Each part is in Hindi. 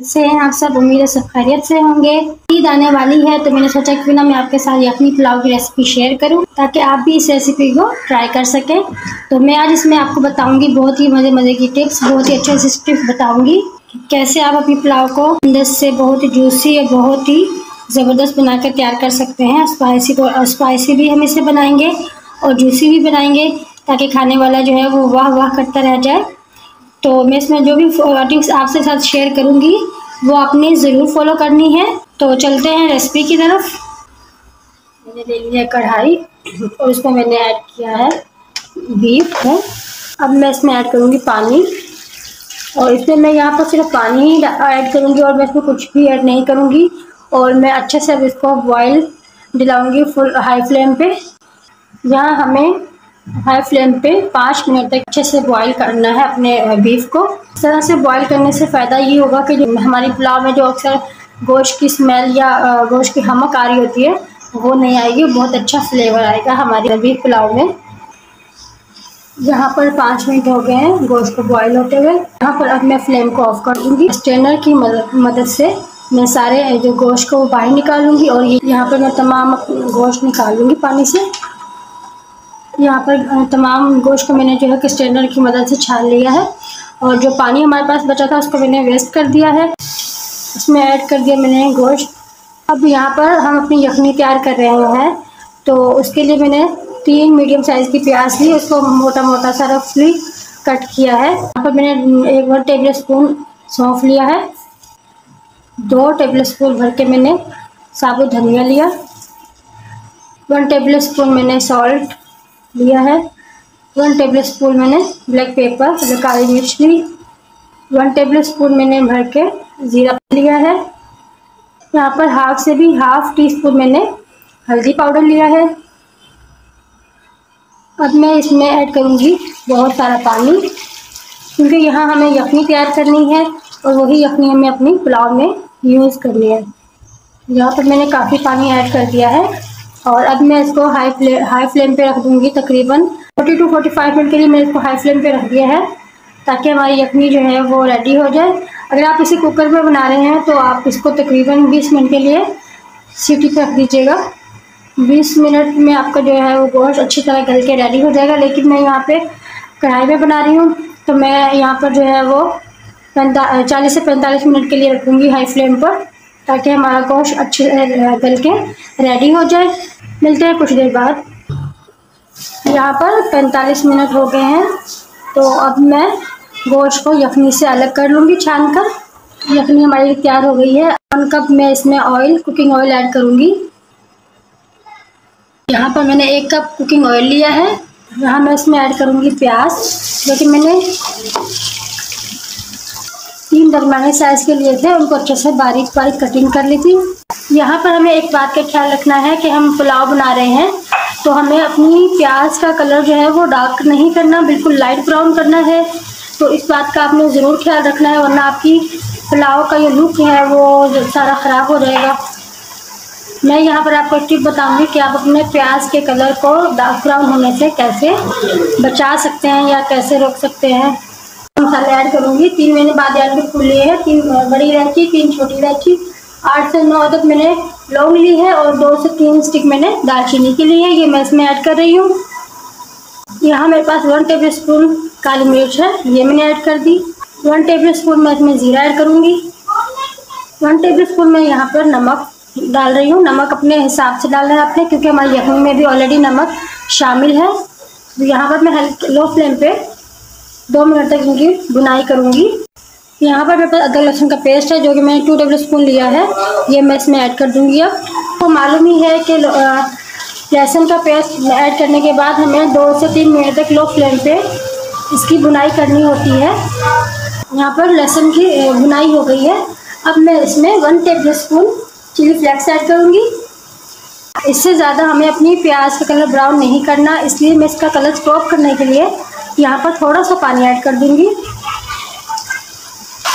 से हैं आप सब, उम्मीद है सब खैरियत से होंगे। ईद आने वाली है तो मैंने सोचा कि ना मैं आपके साथ यखनी पुलाव की रेसिपी शेयर करूं ताकि आप भी इस रेसिपी को ट्राई कर सकें। तो मैं आज इसमें आपको बताऊंगी बहुत ही मज़े की टिप्स, बहुत ही अच्छे से टिप्स बताऊंगी कैसे आप अपनी पुलाव को अंदर से बहुत ही जूसी और बहुत ही ज़बरदस्त बनाकर तैयार कर सकते हैं। स्पाइसी भी हम इसे बनाएंगे और जूसी भी बनाएंगे ताकि खाने वाला जो है वो वाह वाह करता रह जाए। तो मैं इसमें जो भी टिप्स आपसे साथ शेयर करूंगी वो आपने ज़रूर फॉलो करनी है। तो चलते हैं रेसिपी की तरफ। मैंने ले लिया कढ़ाई और उसमें मैंने ऐड किया है बीफ है। अब मैं इसमें ऐड करूंगी पानी और इसमें मैं यहाँ पर सिर्फ पानी ही ऐड करूंगी और मैं इसमें कुछ भी ऐड नहीं करूंगी। और मैं अच्छे से अब इसको बॉयल दिलाऊंगी फुल हाई फ्लेम पे। यहाँ हमें हाई फ्लेम पे 5 मिनट तक अच्छे से बॉईल करना है अपने बीफ को। इस तरह से बॉईल करने से फ़ायदा ये होगा कि जो हमारी पुलाव में जो अक्सर गोश्त की स्मेल या गोश्त की हमक आ रही होती है वो नहीं आएगी, बहुत अच्छा फ्लेवर आएगा हमारी बीफ पुलाव में। यहाँ पर 5 मिनट हो गए हैं गोश्त को बॉईल होते हुए। यहाँ पर अब मैं फ्लेम को ऑफ कर दूँगी। स्ट्रेनर की मदद से मैं सारे जो गोश्त को बाहर निकालूंगी और ये यहाँ पर मैं तमाम गोश्त निकाल लूँगी पानी से। यहाँ पर तमाम गोश्त को मैंने जो है कि स्ट्रेनर की मदद से छान लिया है और जो पानी हमारे पास बचा था उसको मैंने वेस्ट कर दिया है। इसमें ऐड कर दिया मैंने गोश्त। अब यहाँ पर हम अपनी यखनी तैयार कर रहे हैं तो उसके लिए मैंने 3 मीडियम साइज़ की प्याज ली, उसको मोटा मोटा सा रफली कट किया है। यहाँ पर मैंने 1 टेबल स्पून सौंफ लिया है। 2 टेबल स्पून भर के मैंने साबुत धनिया लिया। 1 टेबल स्पून मैंने सॉल्ट लिया है। 1 टेबल स्पून मैंने ब्लैक पेपर काली मिर्च ली। 1 टेबल स्पून मैंने भर के ज़ीरा लिया है। यहाँ पर हाफ टी स्पून मैंने हल्दी पाउडर लिया है। अब मैं इसमें ऐड करूँगी बहुत सारा पानी क्योंकि यहाँ हमें यखनी तैयार करनी है और वही यखनी हमें अपनी पुलाव में यूज़ करनी है। यहाँ पर मैंने काफ़ी पानी ऐड कर दिया है और अब मैं इसको हाई फ्लेम पे रख दूँगी। तकरीबन 40 to 45 मिनट के लिए मैंने इसको हाई फ्लेम पे रख दिया है ताकि हमारी यखनी जो है वो रेडी हो जाए। अगर आप इसे कुकर में बना रहे हैं तो आप इसको तकरीबन 20 मिनट के लिए सीटी पे रख दीजिएगा। 20 मिनट में आपका जो है वो गोश्त अच्छी तरह गल के रेडी हो जाएगा। लेकिन मैं यहाँ पे कढ़ाई में बना रही हूँ तो मैं यहाँ पर जो है वो 40 से 45 मिनट के लिए रखूँगी हाई फ्लेम पर ताकि हमारा गोश्त अच्छे गल के रेडी हो जाए। मिलते हैं कुछ देर बाद। यहाँ पर 45 मिनट हो गए हैं तो अब मैं गोश्त को यखनी से अलग कर लूँगी छान कर। यखनी हमारी तैयार हो गई है। 1 कप मैं इसमें कुकिंग ऑयल ऐड करूँगी। यहाँ पर मैंने 1 कप कुकिंग ऑयल लिया है। यहाँ मैं इसमें ऐड करूँगी प्याज, जो कि मैंने 3 दरमियाने साइज़ के लिए थे, उनको अच्छे से बारीक कटिंग कर ली थी। यहाँ पर हमें एक बात का ख्याल रखना है कि हम पुलाव बना रहे हैं तो हमें अपनी प्याज का कलर जो है वो डार्क नहीं करना, बिल्कुल लाइट ब्राउन करना है। तो इस बात का आपने ज़रूर ख्याल रखना है वरना आपकी पुलाव का ये लुक है वो सारा ख़राब हो जाएगा। मैं यहाँ पर आपको एक टिप बताऊँगी कि आप अपने प्याज के कलर को डार्क ब्राउन होने से कैसे बचा सकते हैं या कैसे रोक सकते हैं। मसाले ऐड करूँगी। 3 मैंने बादियान के फूल लिए हैं, 3 बड़ी इलायची, 3 छोटी इलायची, 8 से 9 अदद मैंने लौंग ली है और 2 से 3 स्टिक मैंने दालचीनी की ली है। ये मैं इसमें ऐड कर रही हूँ। यहाँ मेरे पास 1 टेबल स्पून काली मिर्च है, ये मैंने ऐड कर दी। 1 टेबल स्पून मैं इसमें ज़ीरा ऐड करूँगी। 1 टेबल स्पून मैं यहाँ पर नमक डाल रही हूँ। नमक अपने हिसाब से डालना है आपने क्योंकि हमारी यखनी में भी ऑलरेडी नमक शामिल है। तो यहाँ पर मैं लो फ्लेम पे 2 मिनट तक इनकी बुनाई करूँगी। यहाँ पर मेरे पास अदरक लहसुन का पेस्ट है जो कि मैंने 2 टेबल स्पून लिया है, ये मैं इसमें ऐड कर दूँगी। अब तो मालूम ही है कि लहसुन का पेस्ट ऐड करने के बाद हमें 2 से 3 मिनट तक लो फ्लेम पे इसकी बुनाई करनी होती है। यहाँ पर लहसुन की बुनाई हो गई है। अब मैं इसमें 1 tablespoon chilli flakes add करूँगी। इससे ज़्यादा हमें अपनी प्याज का कलर ब्राउन नहीं करना, इसलिए मैं इसका कलर क्रॉप करने के लिए यहाँ पर थोड़ा सा पानी ऐड कर दूँगी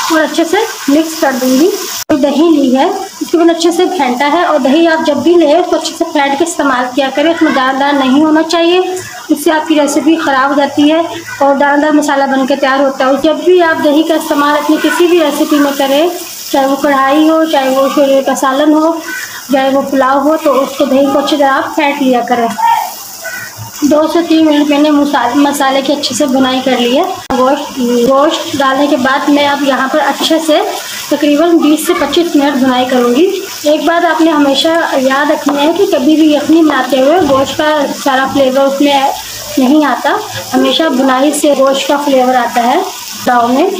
और अच्छे से मिक्स कर दूँगी। तो दही ली है, इसको मैंने अच्छे से फेंटा है और दही आप जब भी लें उसको अच्छे से फेंट के इस्तेमाल किया करें। उसमें दानेदार नहीं होना चाहिए, इससे आपकी रेसिपी ख़राब हो जाती है और दानेदार मसाला बनकर तैयार होता है। जब भी आप दही का इस्तेमाल अपनी किसी भी रेसिपी में करें चाहे वो कढ़ाई हो, चाहे वो छोले का सालन हो, चाहे वो पुलाव हो, तो उसको दही को अच्छी तरह आप फेंट लिया करें। 2 से 3 मिनट मैंने मसाले की अच्छे से भुनाई कर ली है। गोश्त डालने के बाद मैं अब यहाँ पर अच्छे से तकरीबन 20 से 25 मिनट भुनाई करूँगी। एक बात आपने हमेशा याद रखनी है कि कभी भी यखनी बनाते हुए गोश्त का सारा फ्लेवर उसमें नहीं आता, हमेशा भुनाई से गोश्त का फ्लेवर आता है पुलाव में।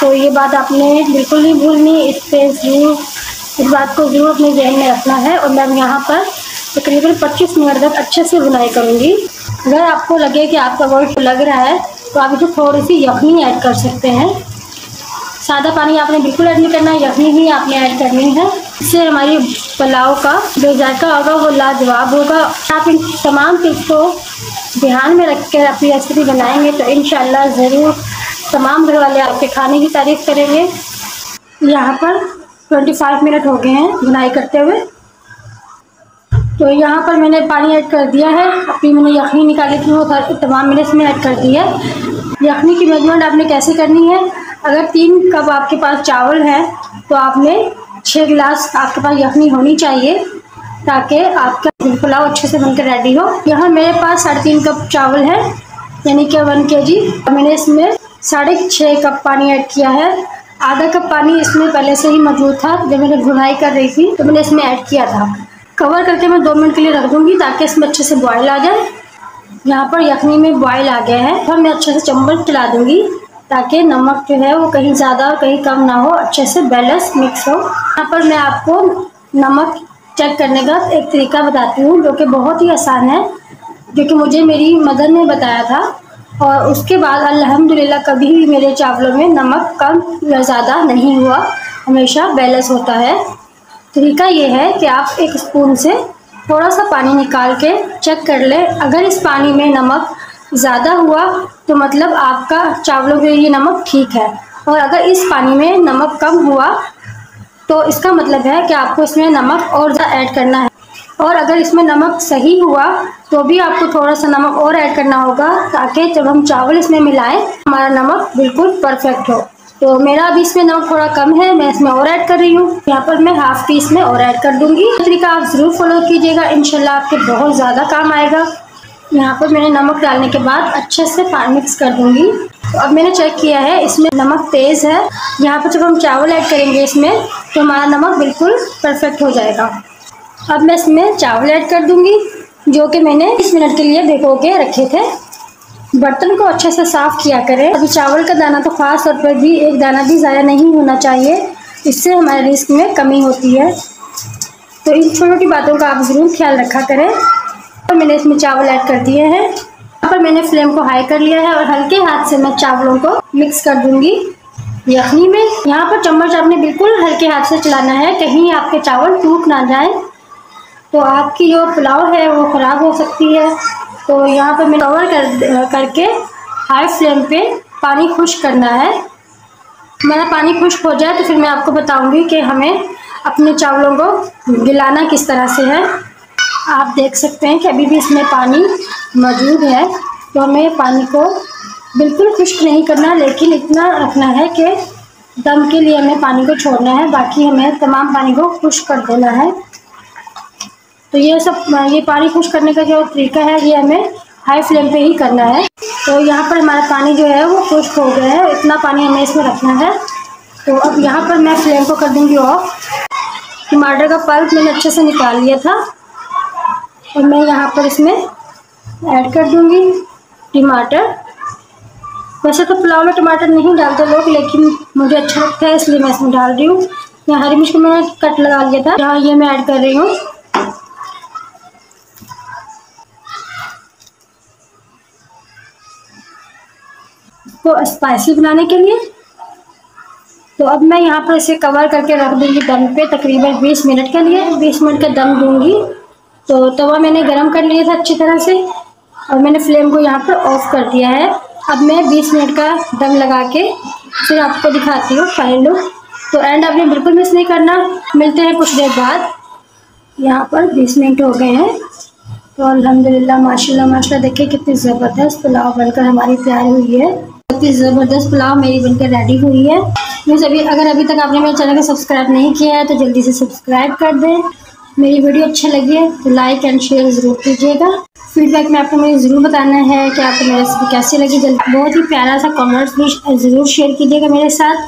तो ये बात आपने बिल्कुल नहीं भूलनी, इस बात को ज़रूर अपने ज़हन में रखना है। और मैं यहाँ पर तकरीबन 25 मिनट तक अच्छे से भुनाई करूँगी। अगर आपको लगे कि आपका गोश्त लग रहा है तो आप इसमें थोड़ी सी यखनी ऐड कर सकते हैं। सादा पानी आपने बिल्कुल ऐड नहीं करना है, यखनी ही आपने ऐड करनी है। इससे हमारी पुलाव का जो जायका होगा वो लाजवाब होगा। आप इन तमाम टिप्स को ध्यान में रख कर अपनी रेसिपी बनाएंगे तो इंशाल्लाह ज़रूर तमाम घर वाले आपके खाने की तारीफ़ करेंगे। यहाँ पर 25 मिनट हो गए हैं भुनाई करते हुए। तो यहाँ पर मैंने पानी ऐड कर दिया है। अभी मैंने यखनी निकाली थी वो तमाम मैंने इसमें ऐड कर दी है। यखनी की मेजरमेंट आपने कैसे करनी है, अगर 3 कप आपके पास चावल है तो आपने 6 गिलास आपके पास यखनी होनी चाहिए ताकि आपका पुलाव अच्छे से बनकर रेडी हो। यहाँ मेरे पास 3.5 कप चावल है यानी कि 1 kg। मैंने इसमें 6.5 कप पानी ऐड किया है। आधा कप पानी इसमें पहले से ही मौजूद था, जब मैंने भुनाई कर रही थी तो मैंने इसमें ऐड किया था। कवर करके मैं 2 मिनट के लिए रख दूँगी ताकि इसमें अच्छे से बॉयल आ जाए। यहाँ पर यखनी में बॉयल आ गया है, और मैं अच्छे से चम्मच चला दूँगी ताकि नमक जो है वो कहीं ज़्यादा और कहीं कम ना हो, अच्छे से बैलेंस मिक्स हो। यहाँ पर मैं आपको नमक चेक करने का एक तरीका बताती हूँ जो कि बहुत ही आसान है, जो कि मुझे मेरी मदर ने बताया था, और उसके बाद अल्हम्दुलिल्लाह कभी भी मेरे चावलों में नमक कम या ज़्यादा नहीं हुआ, हमेशा बैलेंस होता है। तरीका ये है कि आप एक स्पून से थोड़ा सा पानी निकाल के चेक कर लें। अगर इस पानी में नमक ज़्यादा हुआ तो मतलब आपका चावलों के लिए नमक ठीक है, और अगर इस पानी में नमक कम हुआ तो इसका मतलब है कि आपको इसमें नमक और ज़्यादा ऐड करना है। और अगर इसमें नमक सही हुआ तो भी आपको थोड़ा सा नमक और ऐड करना होगा ताकि जब हम चावल इसमें मिलाएं हमारा नमक बिल्कुल परफेक्ट हो। तो मेरा अभी इसमें नमक थोड़ा कम है, मैं इसमें और ऐड कर रही हूँ। यहाँ पर मैं हाफ टी इसमें और ऐड कर दूँगी। ये तरीका आप ज़रूर फॉलो कीजिएगा, इंशाल्लाह आपके बहुत ज़्यादा काम आएगा। यहाँ पर मैंने नमक डालने के बाद अच्छे से पानी मिक्स कर दूँगी। तो अब मैंने चेक किया है इसमें नमक तेज़ है। यहाँ पर जब हम चावल ऐड करेंगे इसमें तो हमारा नमक बिल्कुल परफेक्ट हो जाएगा। अब मैं इसमें चावल ऐड कर दूँगी जो कि मैंने 20 मिनट के लिए भिगो के रखे थे। बर्तन को अच्छे से साफ़ किया करें। अभी चावल का दाना तो ख़ास तौर पर भी एक दाना भी ज़ाया नहीं होना चाहिए, इससे हमारे रिस्क में कमी होती है। तो इन छोटी छोटी बातों का आप ज़रूर ख्याल रखा करें। और मैंने इसमें चावल ऐड कर दिए हैं। यहाँ पर मैंने फ्लेम को हाई कर लिया है और हल्के हाथ से मैं चावलों को मिक्स कर दूँगी यखनी में। यहाँ पर चम्मच आपने बिल्कुल हल्के हाथ से चलाना है, कहीं आपके चावल टूट ना जाए तो आपकी जो पुलाव है वो ख़राब हो सकती है। तो यहाँ पर मैंने कवर करके हाई फ्लेम पे पानी खुश्क करना है। मेरा पानी खुश्क हो जाए तो फिर मैं आपको बताऊंगी कि हमें अपने चावलों को गिलाना किस तरह से है। आप देख सकते हैं कि अभी भी इसमें पानी मौजूद है, तो हमें पानी को बिल्कुल खुश्क नहीं करना, लेकिन इतना रखना है कि दम के लिए हमें पानी को छोड़ना है, बाकी हमें तमाम पानी को खुश्क कर देना है। तो ये पानी खुश्क करने का जो तरीका है ये हमें हाई फ्लेम पे ही करना है। तो यहाँ पर हमारा पानी जो है वो खुश्क हो गया है, इतना पानी हमें इसमें रखना है। तो अब यहाँ पर मैं फ्लेम को कर दूँगी ऑफ। टमाटर का पल्प मैंने अच्छे से निकाल लिया था और मैं यहाँ पर इसमें ऐड कर दूँगी टमाटर। वैसे तो पुलाव में टमाटर नहीं डालते लोग, लेकिन मुझे अच्छा लगता है इसलिए मैं इसमें डाल रही हूँ। यहाँ हरी मिर्च को मैंने कट लगा लिया था, यहाँ ये मैं ऐड कर रही हूँ। को स्पाइसी बनाने के लिए। तो अब मैं यहाँ पर इसे कवर करके रख दूँगी दम पे तकरीबन 20 मिनट के लिए। 20 मिनट का दम दूँगी। तो तवा मैंने गरम कर लिया था अच्छी तरह से और मैंने फ्लेम को यहाँ पर ऑफ कर दिया है। अब मैं 20 मिनट का दम लगा के फिर आपको दिखाती हूँ फाइनल लुक। तो एंड आपने बिल्कुल मिस नहीं करना। मिलते हैं कुछ देर बाद। यहाँ पर 20 मिनट हो गए हैं। तो अल्हम्दुलिल्लाह माशाल्लाह माशाल्लाह देखिए कितनी ज़बरदस्त पुलाव बनकर हमारी तैयार हुई है। बहुत ही ज़बरदस्त पुलाव मेरी बनकर रेडी हुई है। अगर अभी तक आपने मेरे चैनल को सब्सक्राइब नहीं किया है तो जल्दी से सब्सक्राइब कर दें। मेरी वीडियो अच्छी लगी है तो लाइक एंड शेयर ज़रूर कीजिएगा। फीडबैक में आपको मुझे ज़रूर बताना है कि आपको मेरी रेसिपी कैसी लगी। बहुत ही प्यारा सा कमेंट्स भी ज़रूर शेयर कीजिएगा मेरे साथ।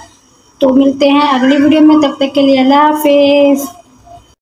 तो मिलते हैं अगली वीडियो में, तब तक के लिए अल्लाह हाफिज़।